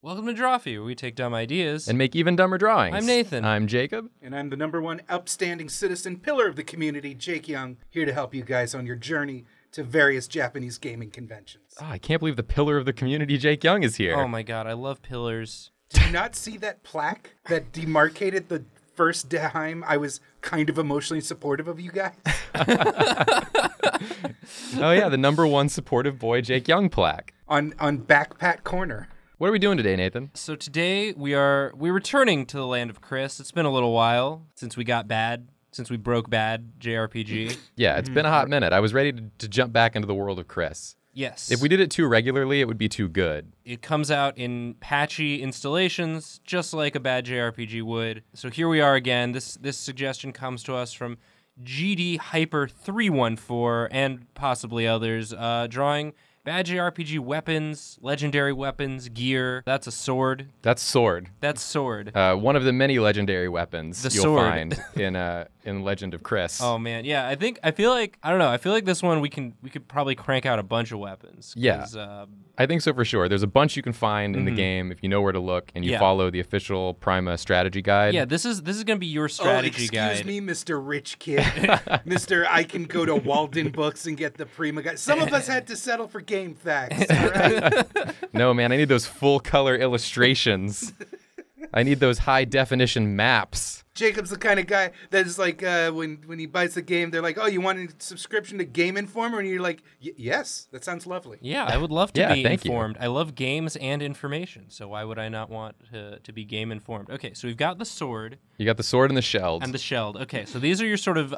Welcome to Drawfee, where we take dumb ideas and make even dumber drawings. I'm Nathan. I'm Jacob. And I'm the #1 upstanding citizen pillar of the community, Jake Young, here to help you guys on your journey to various Japanese gaming conventions. Oh, I can't believe the pillar of the community, Jake Young, is here. Oh my god, I love pillars. Did you not see that plaque that demarcated the first time I was kind of emotionally supportive of you guys? Oh yeah, the #1 supportive boy, Jake Young plaque. On Backpack Corner. What are we doing today, Nathan? So today we're returning to the land of Chris. It's been a little while since we got bad, since we broke bad JRPG. Yeah, it's been a hot minute. I was ready to jump back into the world of Chris. Yes. If we did it too regularly, it would be too good. It comes out in patchy installations, just like a bad JRPG would. So here we are again. This suggestion comes to us from GD Hyper 314 and possibly others, drawing bad JRPG weapons, legendary weapons, gear. That's a sword. That's sword. That's sword. One of the many legendary weapons The you'll sword. find in Legend of Chris. Oh man, yeah. I feel like this one we could probably crank out a bunch of weapons. Yeah. I think so for sure. There's a bunch you can find in the game if you know where to look and you follow the official Prima strategy guide. Yeah, this is gonna be your strategy guide. Excuse me, Mr. Rich Kid. Mr. I can go to Walden Books and get the Prima guide. Some of us had to settle for game facts, all right? No, man, I need those full color illustrations. I need those high definition maps. Jacob's the kind of guy that's like, when he buys the game, they're like, oh, you want a subscription to Game Informer? And you're like, yes, that sounds lovely. Yeah, I would love to be thank informed. I love games and information, so why would I not want to be game informed? Okay, so we've got the sword. You got the sword and the sheld. And the shelled. Okay, so these are your sort of,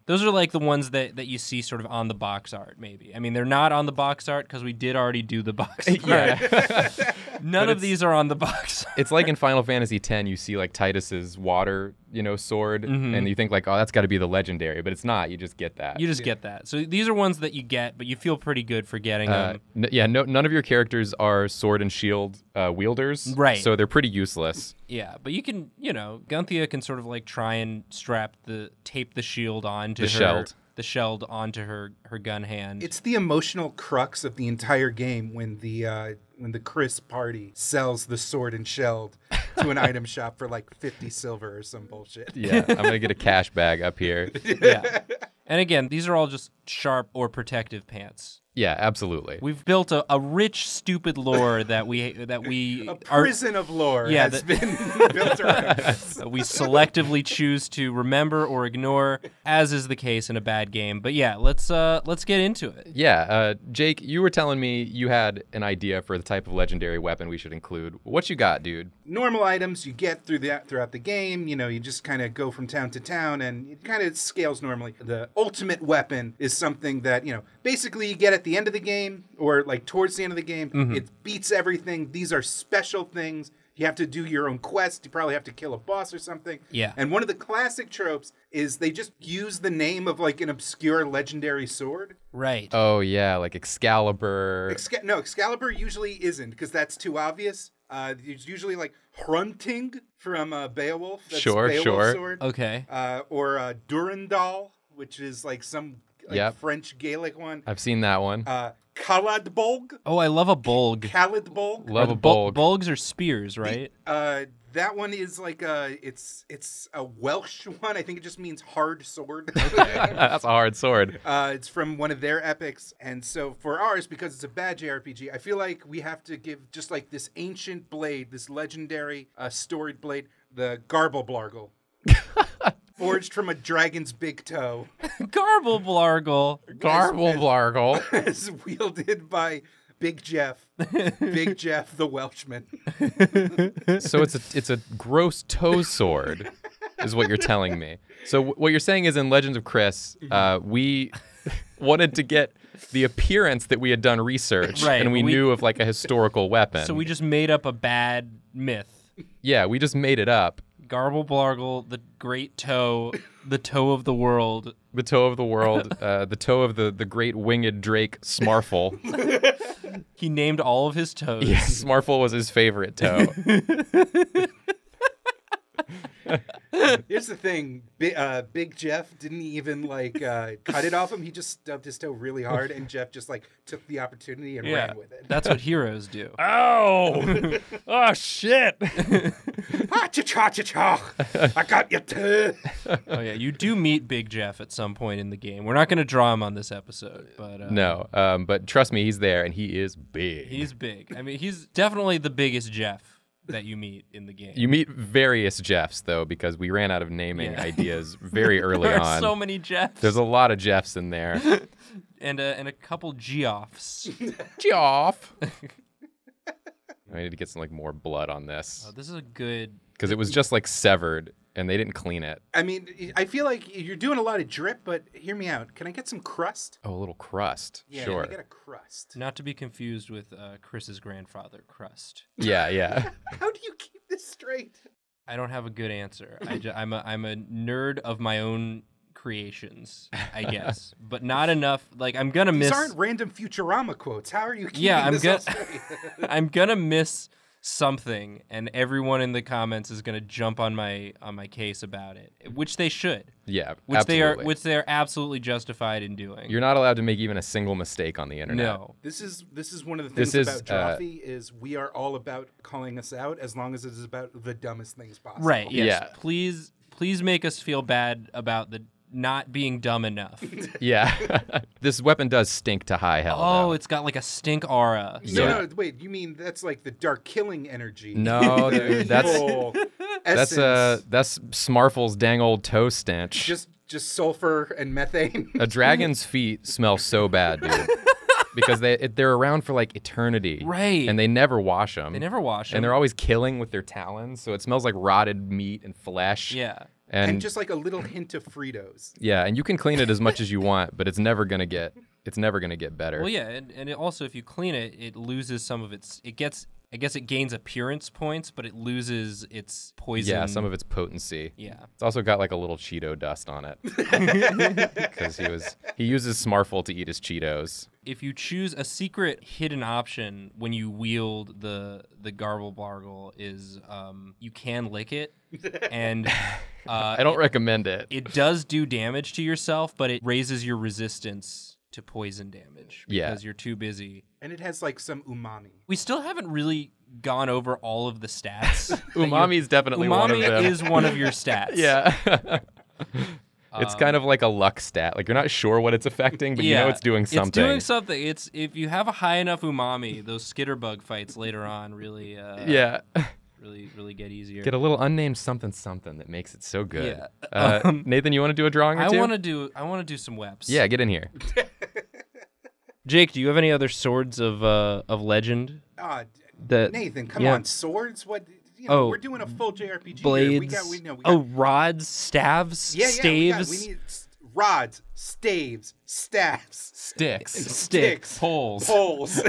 those are like the ones that you see sort of on the box art, maybe. I mean, they're not on the box art because we did already do the box art. Yeah. None of these are on the box art. It's like in Final Fantasy X, you see like Titus's water, sword, and you think like, oh, that's got to be the legendary, but it's not. You just get that. You just get that. So these are ones that you get, but you feel pretty good for getting them. None of your characters are sword and shield wielders. Right. So they're pretty useless. Yeah, but you can, Gunthia can sort of like try and tape the shield onto The sheld. The sheld onto her gun hand. It's the emotional crux of the entire game when the Chris party sells the sword and shelled to an item shop for like 50 silver or some bullshit. Yeah, I'm going to get a cash bag up here. Yeah. And again, these are all just sharp or protective pants. Yeah, absolutely. We've built a rich, stupid lore that we A prison of lore has been built around us. we selectively choose to remember or ignore, as is the case in a bad game. But yeah, let's get into it. Yeah, Jake, you were telling me you had an idea for the type of legendary weapon we should include. What you got, dude? Normal items you get throughout the game. You just kind of go from town to town, and it kind of scales normally. The ultimate weapon is something that basically you get at the end of the game or like towards the end of the game. It beats everything. These are special things. You have to do your own quest. You probably have to kill a boss or something. Yeah. And one of the classic tropes is they just use the name of like an obscure legendary sword. Right. Oh, yeah, like Excalibur. No, Excalibur usually isn't because that's too obvious. It's usually like Hrunting from Beowulf. That's Sure. Beowulf's sword. Okay. Or Durandal, which is like some French Gaelic one. I've seen that one. Kaladbolg. Oh, I love a bulg. Kaladbolg. Love a bulg. Bulgs are spears, right? That one is like it's a Welsh one. I think it just means hard sword. That's a hard sword. It's from one of their epics. And so for ours, because it's a bad JRPG, I feel like we have to give just like this ancient blade, this legendary storied blade, the Garbleglargle. Forged from a dragon's big toe. Garbleglargle. Garbleglargle. As wielded by Big Jeff. Big Jeff the Welshman. So it's a gross toe sword, is what you're telling me. So what you're saying is in Legends of Chris, we wanted to get the appearance that we had done research, right, and we knew of like a historical weapon. So we just made up a bad myth. Yeah, we just made it up. Garbleglargle, the great toe, the toe of the world. The toe of the world, the toe of the great winged drake, Smarful. He named all of his toes. Yes, Smarful was his favorite toe. Here's the thing, Big Jeff didn't even like cut it off him. He just stubbed his toe really hard, and Jeff just like took the opportunity and ran with it. That's what heroes do. Oh! Oh, shit! Ha-cha-cha-cha-cha! I got you too. Oh yeah, you do meet Big Jeff at some point in the game. We're not going to draw him on this episode, but No, but trust me, he's there, and he is big. he's big. I mean, he's definitely the biggest Jeff that you meet in the game. You meet various Jeffs, though, because we ran out of naming ideas very early there on. are so many Jeffs. There's a lot of Jeffs in there. and a couple Geoffs. Geoff! I need to get some like more blood on this. Oh, this is a good. Because it was just like severed, and they didn't clean it. I mean, I feel like you're doing a lot of drip, but hear me out. Can I get some crust? Oh, a little crust. Yeah, Sure. can I get a crust? Not to be confused with Chris's grandfather, Crust. Yeah, yeah. How do you keep this straight? I don't have a good answer. I'm a nerd of my own creations, I guess, but not enough. Like I'm gonna miss. These aren't random Futurama quotes. How are you keeping Yeah, this all straight? I'm gonna miss something, and everyone in the comments is gonna jump on my case about it, which they should. Yeah, Which absolutely. they are absolutely justified in doing. You're not allowed to make even a single mistake on the internet. No. This is one of the This things is, about Drawfee is we are all about calling us out as long as it is about the dumbest things possible. Right. Yes. Yeah. Please make us feel bad about the not being dumb enough. Yeah. This weapon does stink to high hell. Oh, though. it's got like a stink aura. No, wait. You mean that's like the dark killing energy? No, dude, that's Evil that's essence. that's Smarfle's dang old toe stench. just sulfur and methane. A dragon's feet smell so bad, dude. Because they're around for like eternity. Right. And they never wash them. They never wash them. And they're always killing with their talons, so it smells like rotted meat and flesh. Yeah. And just like a little hint of Fritos. Yeah, and you can clean it as much as you want, but it's never gonna get better. Well, yeah, and it also if you clean it, it loses some of its. I guess it gains appearance points, but it loses its poison. Yeah, some of its potency. Yeah. It's also got like a little Cheeto dust on it. Because he uses Smarfle to eat his Cheetos. If you choose a secret hidden option when you wield the Garble Blargle is you can lick it, and I don't recommend it. it does do damage to yourself, but it raises your resistance to poison damage Yeah. because you're too busy. And it has like some umami. We still haven't really gone over all of the stats. Umami is definitely one of them. Umami is one of your stats. Yeah. It's kind of like a luck stat. Like you're not sure what it's affecting, but you know it's doing something. It's doing something. It's if you have a high enough umami, those skitterbug fights later on really Yeah. really get easier. Get a little unnamed something that makes it so good. Yeah. Nathan, you want to do a drawing or I two? want to do some weps. Yeah, get in here. Jake, do you have any other swords of legend? That Nathan, come yeah. on, swords? What? You know, Oh, we're doing a full JRPG blades. here. We got. Oh, rods, staves, Yeah, staves, we need rods, staves, staffs, Sticks. sticks, Poles. poles,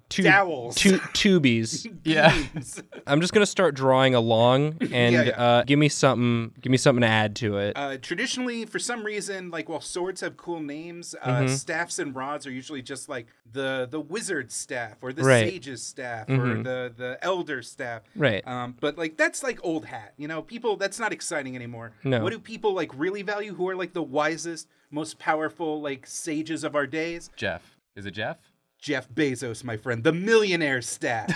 dowels, tubies. Yeah. beams. I'm just gonna start drawing along and Yeah. give me something to add to it. Traditionally, for some reason, like while swords have cool names, staffs and rods are usually just like the wizard staff or the Right. sage's staff or the elder staff. Right. But like that's like old hat. You know, people that's not exciting anymore. No. What do people like really value? Who are like the wisest, most powerful like sages of our days? Jeff. Is it Jeff? Jeff Bezos, my friend, the millionaire staff,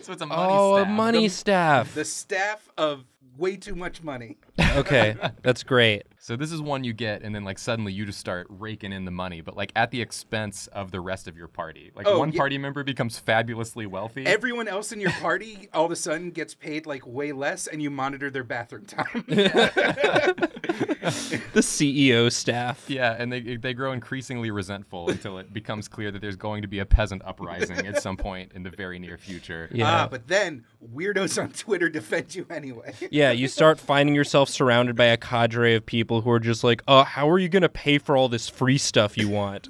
So it's a A money staff. the staff of way too much money. Okay, that's great. So this is one you get, and then like suddenly you just start raking in the money, but like at the expense of the rest of your party. Like one party member becomes fabulously wealthy. Everyone else in your party all of a sudden gets paid like way less, and you monitor their bathroom time. The CEO staff. Yeah, and they grow increasingly resentful until it becomes clear that there's going to be a peasant uprising at some point in the very near future. Yeah. But then weirdos on Twitter defend you anyway. Yeah, you start finding yourself surrounded by a cadre of people who are just like, how are you going to pay for all this free stuff you want?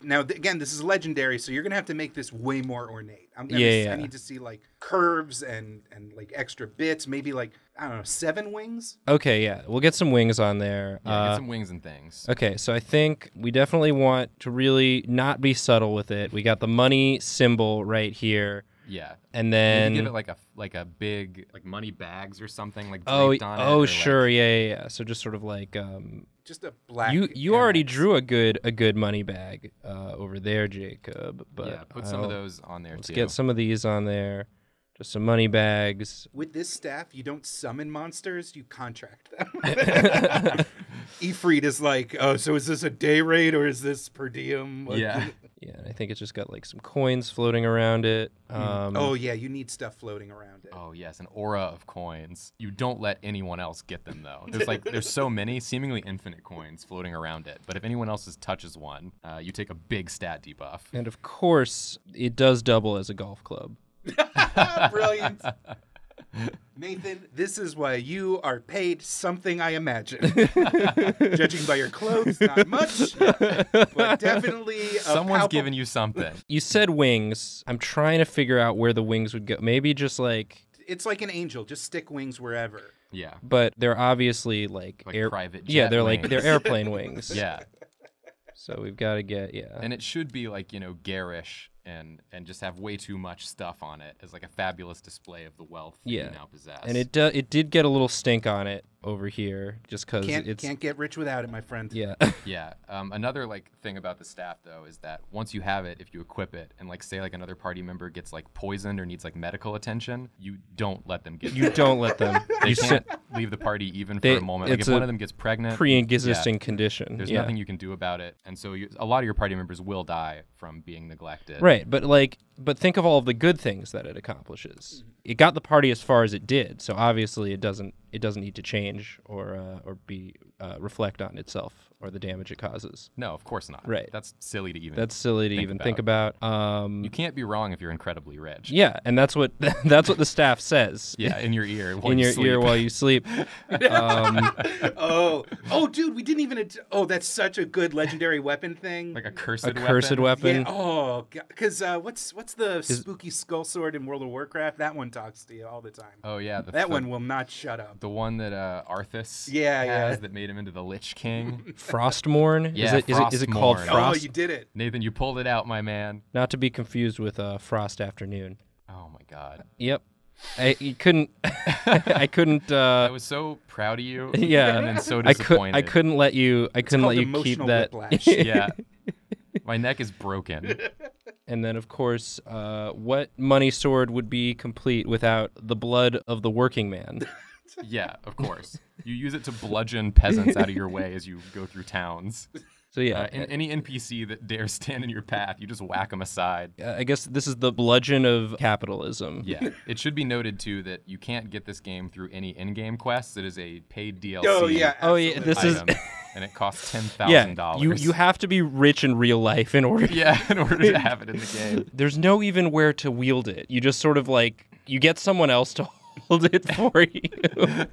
Now, again, this is legendary, so you're gonna have to make this way more ornate. I need to see like curves and like extra bits, maybe like I don't know, 7 wings. Okay, yeah, we'll get some wings on there. Yeah, get some wings and things. Okay, so I think we definitely want to really not be subtle with it. We got the money symbol right here. Yeah. And Maybe then give it like a big like money bags or something like oh draped on it. oh or, sure like, yeah. So just sort of like Just a black. you already Amex. drew a good money bag over there, Jacob. But yeah, put some of those on there let's too. get some of these on there. Just some money bags. With this staff, you don't summon monsters; you contract them. Ifrit is like, oh, so is this a day rate or is this per diem? What- Yeah. Yeah, I think it's just got like some coins floating around it. Oh yeah, you need stuff floating around it. Oh yes, an aura of coins. You don't let anyone else get them though. There's so many, seemingly infinite coins floating around it. But if anyone else touches one, you take a big stat debuff. And of course, it does double as a golf club. Brilliant. Nathan, this is why you are paid something, I imagine. Judging by your clothes, not much, but definitely a Someone's giving you something. You said wings. I'm trying to figure out where the wings would go. Maybe just like, It's like an angel. Just stick wings wherever. Yeah. but they're obviously like, Like private jet Yeah, they're like wings. they're airplane wings. Yeah. So we've got to get And it should be like, garish and just have way too much stuff on it as like a fabulous display of the wealth that you now possess. And it did get a little stink on it over here, just because it's Can't get rich without it, my friend. yeah. Yeah. Another like thing about the staff though is that once you have it, if you equip it and like say like another party member gets like poisoned or needs like medical attention, you don't let them get You that. don't let them. They You can't leave the party even They- for a moment. Like it's if one a of them gets pregnant, pre-existing condition. there's yeah. nothing you can do about it, and so a lot of your party members will die from being neglected. Right, but think of all of the good things that it accomplishes. It got the party as far as it did, so obviously it doesn't need to change or be reflect on itself or the damage it causes. No, of course not. Right. That's silly to even. That's silly to even think about. You can't be wrong if you're incredibly rich. Yeah, and that's what the staff says. Yeah, in your ear. While In you your sleep. ear while you sleep. Oh, dude, we didn't even. That's such a good legendary weapon thing. Like a cursed A weapon. cursed weapon. Yeah. Oh, because what's the spooky skull sword in World of Warcraft? That one talks to you all the time. Oh yeah, That one will not shut up. The one that Arthas Yeah, has yeah. that made him into the Lich King. Frostmourne? Yeah, is it called Frostmourne. Frost? Oh, you did it. Nathan, you pulled it out, my man. Not to be confused with Frost Afternoon. Oh my god. Yep. You couldn't. I couldn't. I was so proud of you. Yeah. And then so I disappointed. couldn't let you. I couldn't called let you keep emotional that. whiplash. Yeah. My neck is broken. And then, of course, what money sword would be complete without the blood of the working man? Yeah, of course. You use it to bludgeon peasants out of your way as you go through towns. So yeah, Any NPC that dares stand in your path, you just whack them aside. I guess this is the bludgeon of capitalism. Yeah. It should be noted, too, that you can't get this game through any in-game quests. It is a paid DLC Oh yeah. Oh yeah, this is. item, and it costs $10,000. Yeah, you have to be rich in real life in order. Yeah, in order to have it in the game. There's no even where to wield it. You just sort of like you get someone else to hold it for you.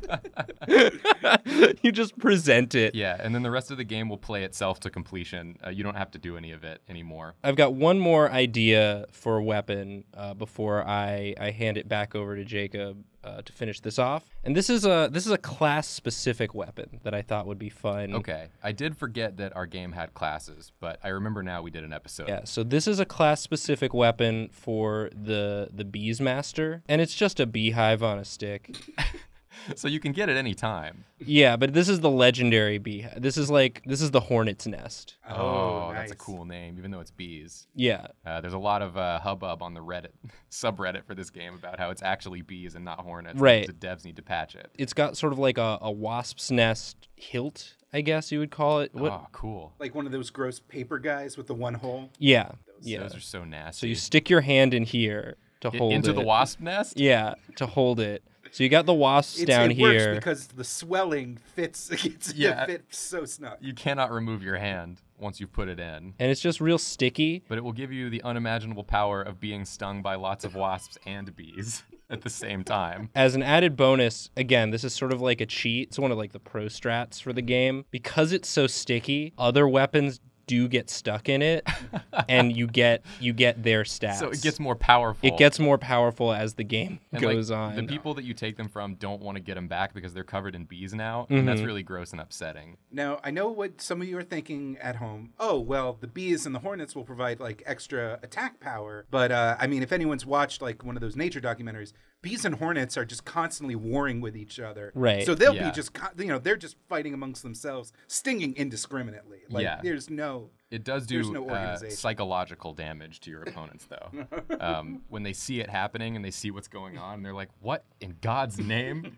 You just present it. Yeah, and then the rest of the game will play itself to completion. You don't have to do any of it anymore. I've got one more idea for a weapon before I hand it back over to Jacob to finish this off. And this is a class specific weapon that I thought would be fun. Okay, I did forget that our game had classes, but I remember now we did an episode. Yeah, so this is a class specific weapon for the Beesmaster, and it's just a beehive on a stick. So you can get it any time. Yeah, but this is the legendary beehive. This is the hornet's nest. Oh, nice. that's a cool name, even though it's bees. Yeah. There's a lot of hubbub on the Reddit subreddit for this game about how it's actually bees and not hornets. Right. The devs need to patch it. It's got sort of like a wasp's nest hilt, I guess you would call it. What? Oh, cool. Like one of those gross paper guys with the one hole. Yeah. Yeah. Those are so nasty. So you stick your hand in here to hold into it. the wasp nest? Yeah, to hold it. So you got the wasps down it here. works because the swelling fits. Yeah. It fits so snug. You cannot remove your hand once you've put it in. And it's just real sticky. But it will give you the unimaginable power of being stung by lots of wasps and bees at the same time. As an added bonus, again, this is sort of like a cheat. It's one of like the pro strats for the game. Because it's so sticky, other weapons do get stuck in it, and you get their stats. So it gets more powerful. It gets more powerful as the game and goes like, on. The people that you take them from don't want to get them back because they're covered in bees now, and that's really gross and upsetting. Now, I know what some of you are thinking at home. Oh, well, the bees and the hornets will provide like extra attack power. But I mean, if anyone's watched like one of those nature documentaries, bees and hornets are just constantly warring with each other. Right. So they'll Yeah. be just, they're just fighting amongst themselves, stinging indiscriminately. Like Yeah. there's no. It does There's do no organization. psychological damage to your opponents, though. When they see it happening and they see what's going on, they're like, what in God's name?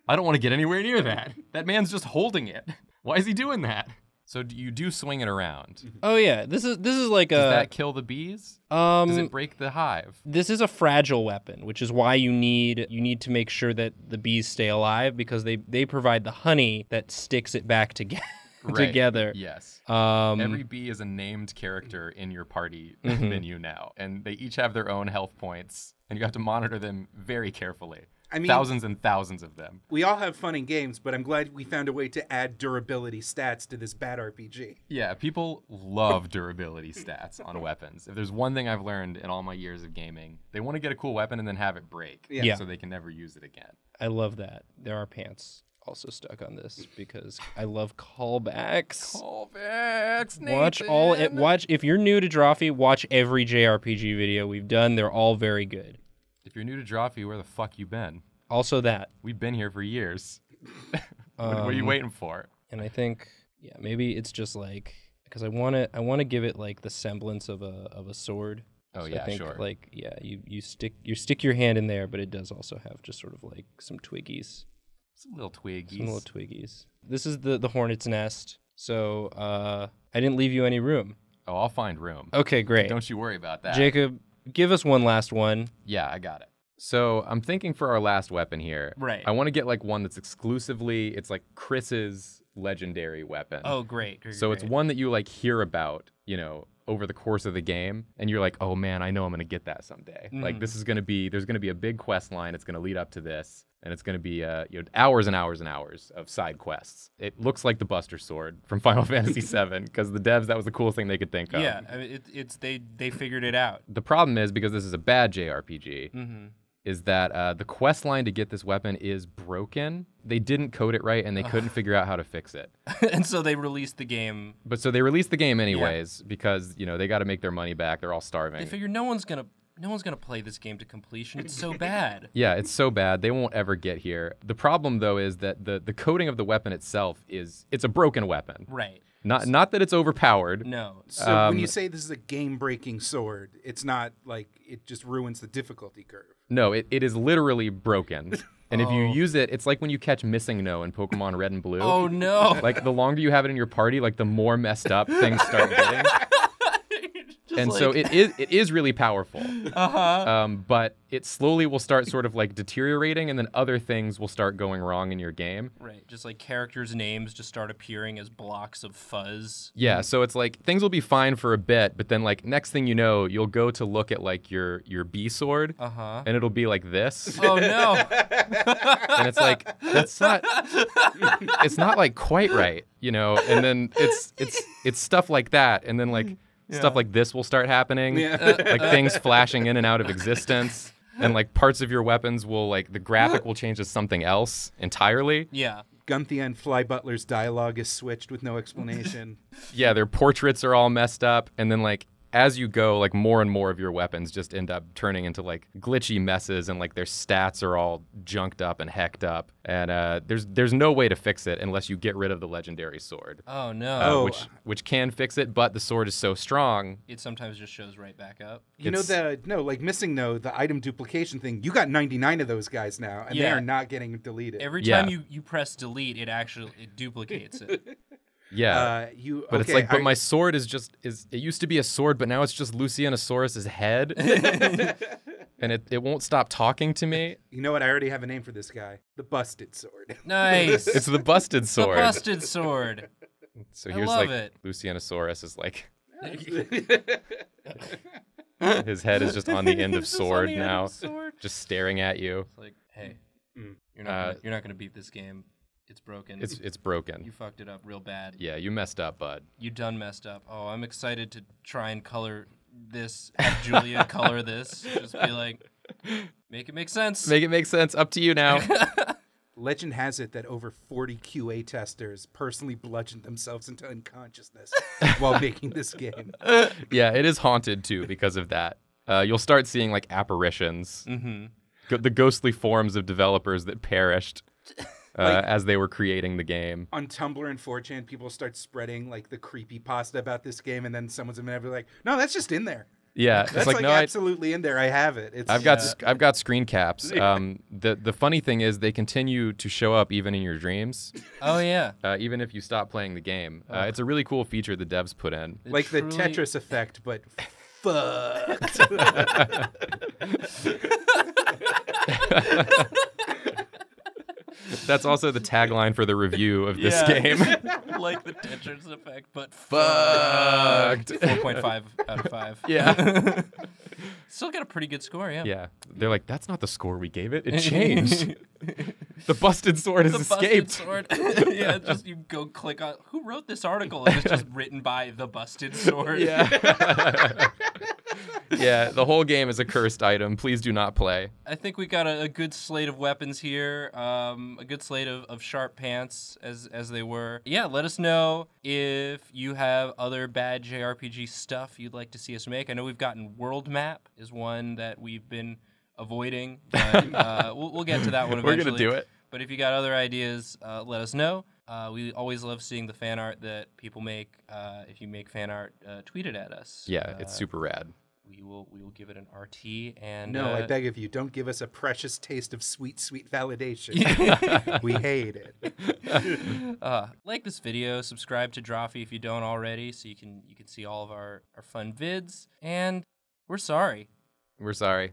I don't want to get anywhere near that. That man's just holding it. Why is he doing that? So you do swing it around. Oh yeah, this is like Does that kill the bees? Does it break the hive? This is a fragile weapon, which is why you need to make sure that the bees stay alive, because they provide the honey that sticks it back together. Yes. Um, Every bee is a named character in your party menu now, and they each have their own health points, and you have to monitor them very carefully. I mean, thousands and thousands of them. we all have fun in games, but I'm glad we found a way to add durability stats to this bad RPG. Yeah, people love durability stats on weapons. If there's one thing I've learned in all my years of gaming, they want to get a cool weapon and then have it break, Yeah. so they can never use it again. I love that. There are pants also stuck on this because I love callbacks. Callbacks. Watch if you're new to Drawfee, watch every JRPG video we've done. They're all very good. If you're new to Drawfee, where the fuck you been? Also that. We've been here for years. What are you waiting for? And I think maybe it's just like because I want to give it like the semblance of a sword. Oh, So yeah, I think, sure. Like you stick your hand in there, but it does also have just sort of like some twiggies. Some little twiggies. Some little twiggies. This is the hornet's nest. So I didn't leave you any room. Oh, I'll find room. Okay, great. Don't you worry about that. Jacob, give us one last one. Yeah, I got it. So I'm thinking for our last weapon here. Right. I want to get like one that's exclusively, it's like Chris's legendary weapon. Oh, great. So it's one that you like hear about, over the course of the game, and you're like, oh man, I know I'm gonna get that someday. Like this is gonna be, there's gonna be a big quest line. It's gonna lead up to this, and it's gonna be hours and hours and hours of side quests. It looks like the Buster Sword from Final Fantasy VII, because the devs, that was the coolest thing they could think of. Yeah, I mean, they figured it out. The problem is, because this is a bad JRPG, is that the quest line to get this weapon is broken. They didn't code it right, and they couldn't figure out how to fix it. And so they released the game. But so they released the game anyways, because they got to make their money back. They're all starving. They figured no one's gonna play this game to completion. It's so bad. Yeah, it's so bad. They won't ever get here. The problem, though, is that the coding of the weapon itself it's a broken weapon. Right. Not that it's overpowered. No. So when you say this is a game-breaking sword, it's not like it just ruins the difficulty curve. No, it is literally broken. And if you use it, it's like when you catch Missing No in Pokemon Red and Blue. Oh no. Like the longer you have it in your party, like the more messed up things start getting. And so it is really powerful. But it slowly will start sort of like deteriorating, and then other things will start going wrong in your game. Right. Just like characters' names just start appearing as blocks of fuzz. Yeah, so it's like things will be fine for a bit, but then like next thing you know, you'll go to look at like your B sword, and it'll be like this. Oh no. And it's like it's not like quite right, and then it's stuff like that, and then like stuff like this will start happening, like things flashing in and out of existence, and like parts of your weapons will like the graphic will change to something else entirely. Yeah. Gunthia and Fly Butler's dialogue is switched with no explanation. Yeah, their portraits are all messed up, and then like as you go, like more and more of your weapons just end up turning into like glitchy messes, and like their stats are all junked up and hecked up, and there's no way to fix it unless you get rid of the legendary sword. Oh no. Which can fix it, but the sword is so strong. It sometimes just shows right back up. Like Missing No, the item duplication thing, you got 99 of those guys now, and they Yeah. are not getting deleted. Every Yeah. time you press delete, it duplicates it. Yeah. But It's like, but my sword is it used to be a sword, but now it's just Lucianosaurus's head. And it won't stop talking to me. You know what? I already have a name for this guy. The Busted Sword. Nice. It's the busted The sword. busted sword. So I here's love like it. Lucianosaurus is like his head is just on the end of It's just on sword the end now, of sword. just staring at you. It's like, hey, Mm. you're not gonna beat this game. It's broken. It's broken. You fucked it up real bad. Yeah, you messed up, bud. You done messed up. Oh, I'm excited to try and color this. Have Julia color this. Just be like, make it make sense. Make it make sense. Up to you now. Legend has it that over 40 QA testers personally bludgeoned themselves into unconsciousness while making this game. Yeah, it is haunted too because of that. You'll start seeing like apparitions, the ghostly forms of developers that perished as they were creating the game. On Tumblr and 4chan, people start spreading like the creepypasta about this game, and then someone's gonna be like, "No, that's just in there. Yeah, That's it's like no, absolutely in there. I have it. It's I've got screen caps. The funny thing is they continue to show up even in your dreams, Oh yeah. even if you stop playing the game. It's a really cool feature the devs put in. like the truly- Tetris effect, but fucked. That's also the tagline for the review of this game. Like the Tetris effect, but Fucked. 4.5 out of 5. Yeah. Still got a pretty good score, yeah. Yeah. They're like, that's not the score we gave it. It changed. The busted sword has The escaped. busted sword. Yeah, just you go click on who wrote this article, and it's just written by the busted sword. Yeah. Yeah, the whole game is a cursed item. Please do not play. I think we got a good slate of weapons here, a good slate of sharp pants as they were. Yeah, let us know if you have other bad JRPG stuff you'd like to see us make. I know we've gotten World Map is one that we've been avoiding, but we'll get to that one eventually. We're going to do it. But if you got other ideas, let us know. We always love seeing the fan art that people make. If you make fan art, tweet it at us. Yeah, it's super rad. We will give it an RT and No, I beg of you, don't give us a precious taste of sweet, sweet validation. We hate it. like this video, subscribe to Drawfee if you don't already, so you can see all of our fun vids. And we're sorry. We're sorry.